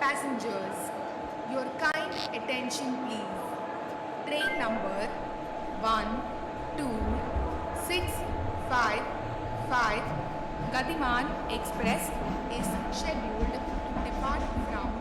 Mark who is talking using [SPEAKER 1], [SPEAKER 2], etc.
[SPEAKER 1] Passengers, your kind attention please. Train number 12655 Gatiman Express is scheduled to depart from